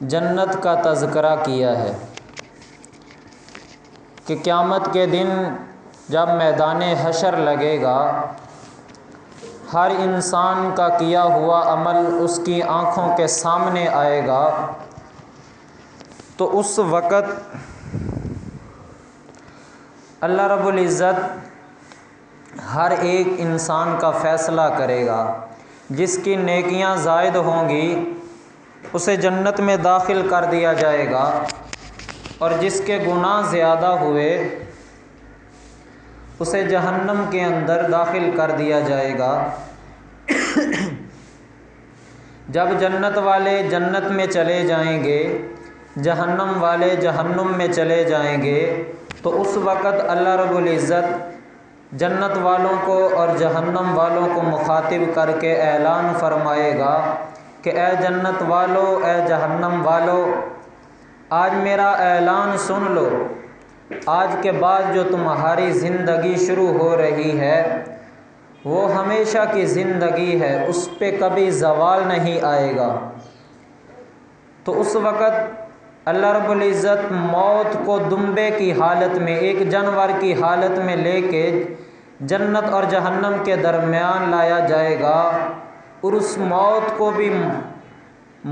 جنت کا تذکرہ کیا ہے کہ قیامت کے دن جب میدان حشر لگے گا، ہر انسان کا کیا ہوا عمل اس کی آنکھوں کے سامنے آئے گا، تو اس وقت اللہ رب العزت ہر ایک انسان کا فیصلہ کرے گا۔ جس کی نیکیاں زائد ہوں گی اسے جنت میں داخل کر دیا جائے گا، اور جس کے گناہ زیادہ ہوئے اسے جہنم کے اندر داخل کر دیا جائے گا۔ جب جنت والے جنت میں چلے جائیں گے، جہنم والے جہنم میں چلے جائیں گے، تو اس وقت اللہ رب العزت جنت والوں کو اور جہنم والوں کو مخاطب کر کے اعلان فرمائے گا کہ اے جنت والو، اے جہنم والو، آج میرا اعلان سن لو۔ آج کے بعد جو تمہاری زندگی شروع ہو رہی ہے وہ ہمیشہ کی زندگی ہے، اس پہ کبھی زوال نہیں آئے گا۔ تو اس وقت اللہ رب العزت موت کو دمبے کی حالت میں، ایک جانور کی حالت میں لے کے جنت اور جہنم کے درمیان لایا جائے گا، اور اس موت کو بھی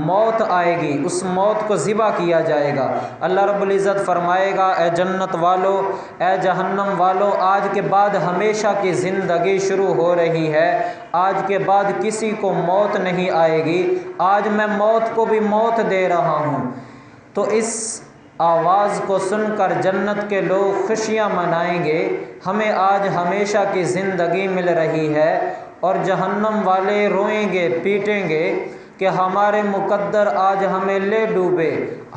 موت آئے گی، اس موت کو ذبح کیا جائے گا۔ اللہ رب العزت فرمائے گا اے جنت والو، اے جہنم والو، آج کے بعد ہمیشہ کی زندگی شروع ہو رہی ہے، آج کے بعد کسی کو موت نہیں آئے گی، آج میں موت کو بھی موت دے رہا ہوں۔ تو اس آواز کو سن کر جنت کے لوگ خوشیاں منائیں گے، ہمیں آج ہمیشہ کی زندگی مل رہی ہے، اور جہنم والے روئیں گے، پیٹیں گے کہ ہمارے مقدر آج ہمیں لے ڈوبے،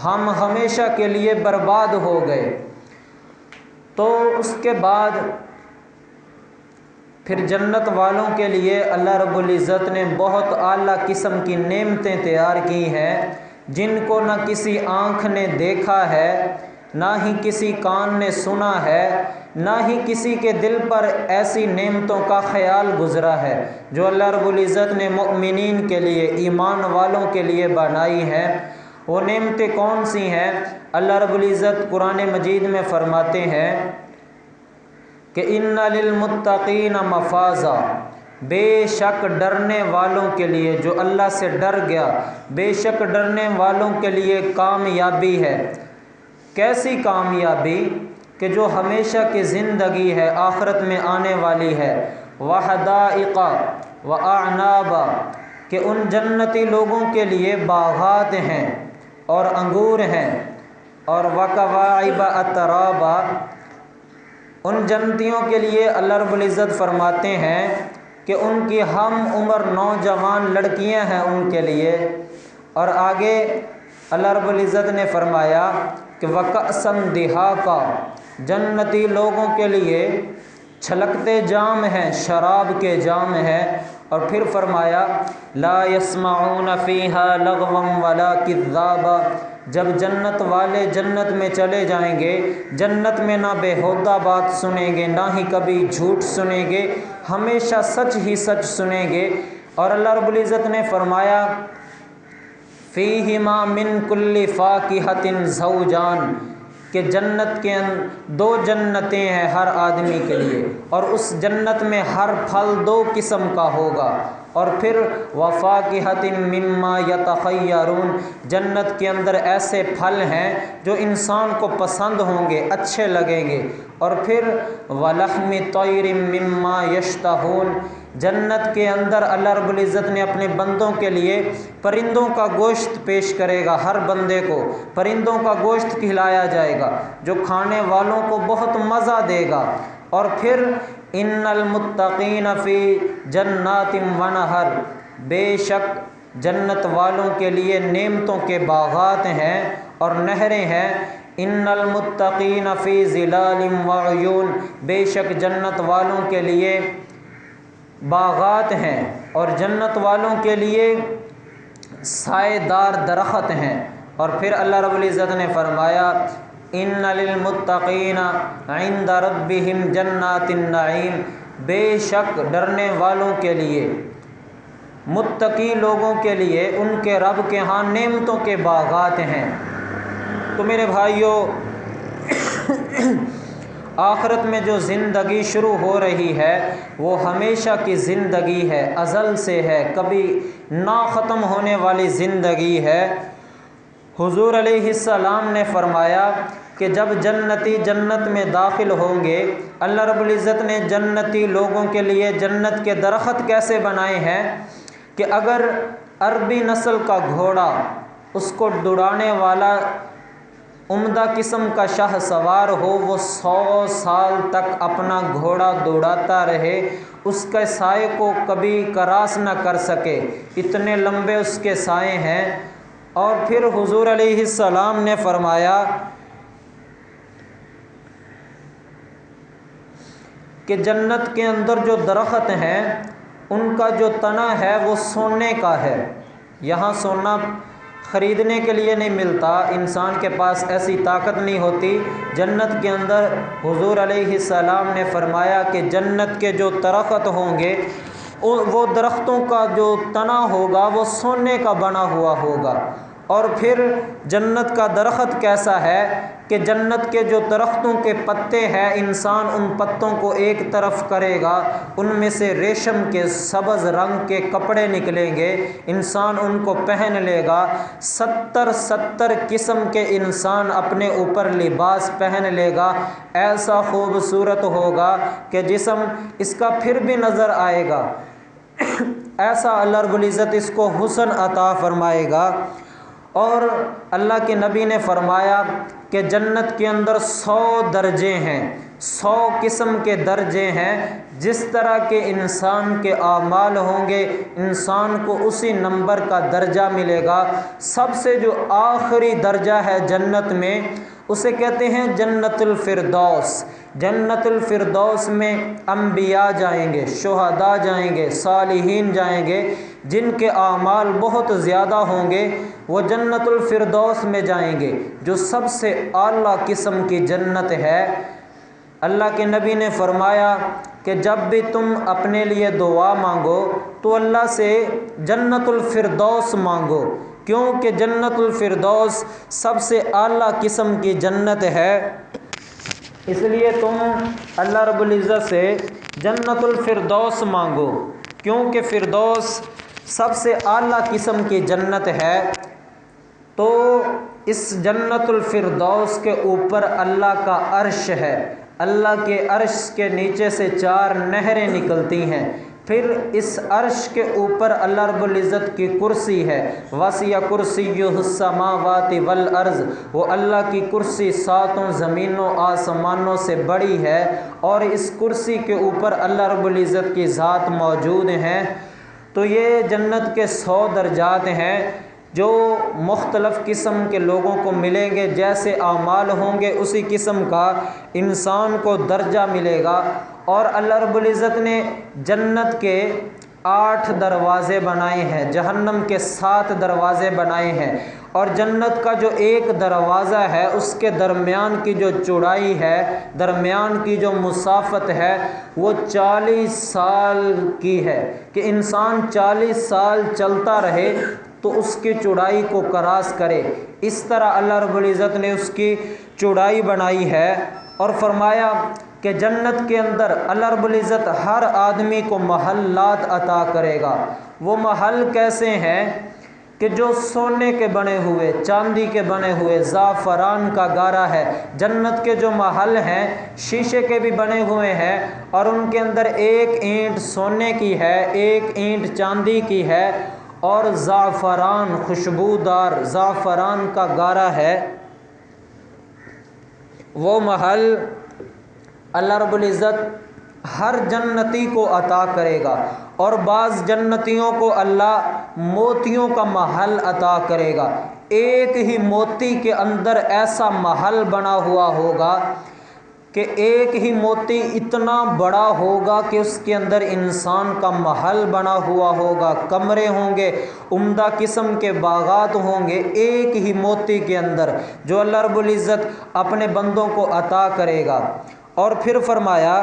ہم ہمیشہ کے لیے برباد ہو گئے۔ تو اس کے بعد پھر جنت والوں کے لیے اللہ رب العزت نے بہت اعلیٰ قسم کی نعمتیں تیار کی ہیں، جن کو نہ کسی آنکھ نے دیکھا ہے، نہ ہی کسی کان نے سنا ہے، نہ ہی کسی کے دل پر ایسی نعمتوں کا خیال گزرا ہے جو اللہ رب العزت نے مؤمنین کے لیے، ایمان والوں کے لیے بنائی ہیں۔ وہ نعمتیں کون سی ہیں؟ اللہ رب العزت قرآن مجید میں فرماتے ہیں کہ ان للمتقین مفازا، بے شک ڈرنے والوں کے لیے، جو اللہ سے ڈر گیا، بے شک ڈرنے والوں کے لیے کامیابی ہے۔ کیسی کامیابی؟ کہ جو ہمیشہ کی زندگی ہے، آخرت میں آنے والی ہے۔ وحدائق واعنابا، کہ ان جنتی لوگوں کے لیے باغات ہیں اور انگور ہیں، اور وکواعب اترابا، ان جنتیوں کے لیے اللہ رب العزت فرماتے ہیں کہ ان کی ہم عمر نوجوان لڑکیاں ہیں ان کے لیے۔ اور آگے اللہ رب العزت نے فرمایا کہ وَكَأْسًا دِهَاقًا، جنتی لوگوں کے لیے چھلکتے جام ہیں، شراب کے جام ہیں۔ اور پھر فرمایا لا يسمعون فيها لغوا ولا كذابا، جب جنت والے جنت میں چلے جائیں گے، جنت میں نہ بیہودہ بات سنیں گے، نہ ہی کبھی جھوٹ سنیں گے، ہمیشہ سچ ہی سچ سنیں گے۔ اور اللہ رب العزت نے فرمایا فیہما من کل فاکہۃ زوجان، کہ جنت کے دو جنتیں ہیں ہر آدمی کے لیے، اور اس جنت میں ہر پھل دو قسم کا ہوگا۔ اور پھر وفاکہۃ مما یتخیرون، جنت کے اندر ایسے پھل ہیں جو انسان کو پسند ہوں گے، اچھے لگیں گے۔ اور پھر ولحم طیر مما یشتہون، جنت کے اندر اللہ رب العزت نے اپنے بندوں کے لیے پرندوں کا گوشت پیش کرے گا، ہر بندے کو پرندوں کا گوشت کھلایا جائے گا جو کھانے والوں کو بہت مزہ دے گا۔ اور پھر ان المتقین فی جنات ونہر، بے شک جنت والوں کے لیے نعمتوں کے باغات ہیں اور نہریں ہیں۔ ان المتقین فی ظلال وعیون، بے شک جنت والوں کے لیے باغات ہیں اور جنت والوں کے لیے سائے دار درخت ہیں۔ اور پھر اللہ رب العزت نے فرمایا ان للمتقین عند ربہم جنات النعیم، بے شک ڈرنے والوں کے لیے متقی لوگوں کے لیے ان کے رب کے ہاں نعمتوں کے باغات ہیں۔ تو میرے بھائیوں، آخرت میں جو زندگی شروع ہو رہی ہے وہ ہمیشہ کی زندگی ہے، ازل سے ہے، کبھی نہ ختم ہونے والی زندگی ہے۔ حضور علیہ السلام نے فرمایا کہ جب جنتی جنت میں داخل ہوں گے، اللہ رب العزت نے جنتی لوگوں کے لیے جنت کے درخت کیسے بنائے ہیں کہ اگر عربی نسل کا گھوڑا، اس کو دوڑانے والا عمدہ قسم کا شاہ سوار ہو، وہ 100 سال تک اپنا گھوڑا دوڑاتا رہے، اس کے سائے کو کبھی کراس نہ کر سکے، اتنے لمبے اس کے سائے ہیں۔ اور پھر حضور علیہ السلام نے فرمایا کہ جنت کے اندر جو درخت ہیں ان کا جو تنا ہے وہ سونے کا ہے۔ یہاں سونا خریدنے کے لیے نہیں ملتا، انسان کے پاس ایسی طاقت نہیں ہوتی۔ جنت کے اندر حضور علیہ السلام نے فرمایا کہ جنت کے جو درخت ہوں گے، وہ درختوں کا جو تنا ہوگا وہ سونے کا بنا ہوا ہوگا۔ اور پھر جنت کا درخت کیسا ہے کہ جنت کے جو درختوں کے پتے ہیں، انسان ان پتوں کو ایک طرف کرے گا، ان میں سے ریشم کے سبز رنگ کے کپڑے نکلیں گے، انسان ان کو پہن لے گا۔ 70 قسم کے انسان اپنے اوپر لباس پہن لے گا، ایسا خوبصورت ہوگا کہ جسم اس کا پھر بھی نظر آئے گا، ایسا اللہ رب العزت اس کو حسن عطا فرمائے گا۔ اور اللہ کے نبی نے فرمایا کہ جنت کے اندر 100 درجے ہیں، 100 قسم کے درجے ہیں، جس طرح کے انسان کے اعمال ہوں گے انسان کو اسی نمبر کا درجہ ملے گا۔ سب سے جو آخری درجہ ہے جنت میں، اسے کہتے ہیں جنت الفردوس۔ جنت الفردوس میں انبیاء جائیں گے، شہداء جائیں گے، صالحین جائیں گے، جن کے اعمال بہت زیادہ ہوں گے، وہ جنت الفردوس میں جائیں گے، جو سب سے اعلیٰ قسم کی جنت ہے۔ اللہ کے نبی نے فرمایا کہ جب بھی تم اپنے لیے دعا مانگو تو اللہ سے جنت الفردوس مانگو، کیونکہ جنت الفردوس سب سے اعلیٰ قسم کی جنت ہے۔ اس لیے تم اللہ رب العزت سے جنت الفردوس مانگو، کیونکہ فردوس سب سے اعلیٰ قسم کی جنت ہے۔ تو اس جنت الفردوس کے اوپر اللہ کا عرش ہے، اللہ کے عرش کے نیچے سے 4 نہریں نکلتی ہیں، پھر اس عرش کے اوپر اللہ رب العزت کی کرسی ہے، وسع کرسیہ السماوات والارض، وہ اللہ کی کرسی 7 زمینوں آسمانوں سے بڑی ہے، اور اس کرسی کے اوپر اللہ رب العزت کی ذات موجود ہے۔ تو یہ جنت کے 100 درجات ہیں جو مختلف قسم کے لوگوں کو ملیں گے، جیسے اعمال ہوں گے اسی قسم کا انسان کو درجہ ملے گا۔ اور اللہ رب العزت نے جنت کے 8 دروازے بنائے ہیں، جہنم کے 7 دروازے بنائے ہیں، اور جنت کا جو ایک دروازہ ہے اس کے درمیان کی جو چوڑائی ہے، درمیان کی جو مسافت ہے، وہ 40 سال کی ہے، کہ انسان 40 سال چلتا رہے تو اس کی چوڑائی کو کراس کرے۔ اس طرح اللہ رب العزت نے اس کی چوڑائی بنائی ہے۔ اور فرمایا کہ جنت کے اندر اللہ رب العزت ہر آدمی کو محلات عطا کرے گا۔ وہ محل کیسے ہیں کہ جو سونے کے بنے ہوئے، چاندی کے بنے ہوئے، زعفران کا گارا ہے۔ جنت کے جو محل ہیں شیشے کے بھی بنے ہوئے ہیں، اور ان کے اندر ایک اینٹ سونے کی ہے، ایک اینٹ چاندی کی ہے، اور زعفران، خوشبودار زعفران کا گارا ہے۔ وہ محل اللہ رب العزت ہر جنتی کو عطا کرے گا، اور بعض جنتیوں کو اللہ موتیوں کا محل عطا کرے گا۔ ایک ہی موتی کے اندر ایسا محل بنا ہوا ہوگا کہ ایک ہی موتی اتنا بڑا ہوگا کہ اس کے اندر انسان کا محل بنا ہوا ہوگا، کمرے ہوں گے، عمدہ قسم کے باغات ہوں گے، ایک ہی موتی کے اندر، جو اللہ رب العزت اپنے بندوں کو عطا کرے گا۔ اور پھر فرمایا،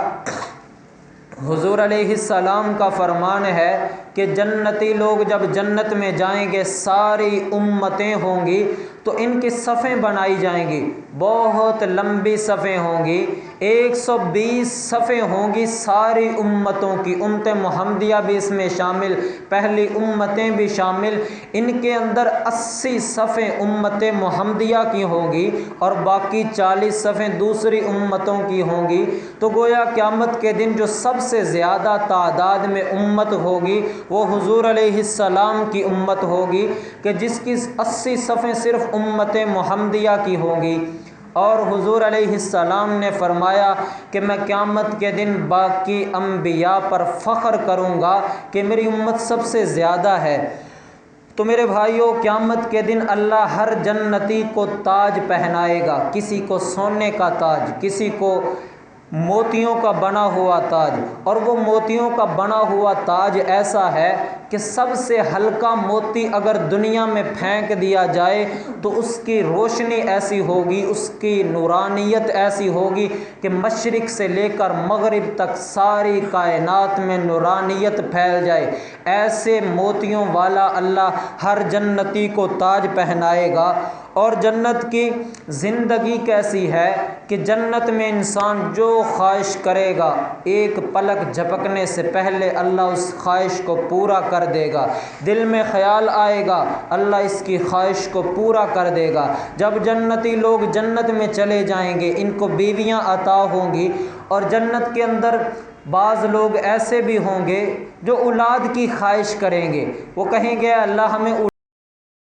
حضور علیہ السلام کا فرمان ہے کہ جنتی لوگ جب جنت میں جائیں گے ساری امتیں ہوں گی تو ان کی صفیں بنائی جائیں گی، بہت لمبی صفیں ہوں گی، 120 صفیں ہوں گی ساری امتوں کی، امت محمدیہ بھی اس میں شامل، پہلی امتیں بھی شامل، ان کے اندر 80 صفیں امت محمدیہ کی ہوں گی اور باقی 40 صفیں دوسری امتوں کی ہوں گی۔ تو گویا قیامت کے دن جو سب سے زیادہ تعداد میں امت ہوگی وہ حضور علیہ السلام کی امت ہوگی کہ جس کی 80 صفیں صرف امت محمدیہ کی ہوں گی۔ اور حضور علیہ السلام نے فرمایا کہ میں قیامت کے دن باقی انبیاء پر فخر کروں گا کہ میری امت سب سے زیادہ ہے۔ تو میرے بھائیوں، قیامت کے دن اللہ ہر جنتی کو تاج پہنائے گا، کسی کو سونے کا تاج، کسی کو موتیوں کا بنا ہوا تاج، اور وہ موتیوں کا بنا ہوا تاج ایسا ہے کہ سب سے ہلکا موتی اگر دنیا میں پھینک دیا جائے تو اس کی روشنی ایسی ہوگی، اس کی نورانیت ایسی ہوگی کہ مشرق سے لے کر مغرب تک ساری کائنات میں نورانیت پھیل جائے۔ ایسے موتیوں والا اللہ ہر جنتی کو تاج پہنائے گا۔ اور جنت کی زندگی کیسی ہے کہ جنت میں انسان جو خواہش کرے گا ایک پلک جھپکنے سے پہلے اللہ اس خواہش کو پورا کر دے گا، دل میں خیال آئے گا اللہ اس کی خواہش کو پورا کر دے گا۔ جب جنتی لوگ جنت میں چلے جائیں گے ان کو بیویاں عطا ہوں گی، اور جنت کے اندر بعض لوگ ایسے بھی ہوں گے جو اولاد کی خواہش کریں گے، وہ کہیں گے اللہ ہمیں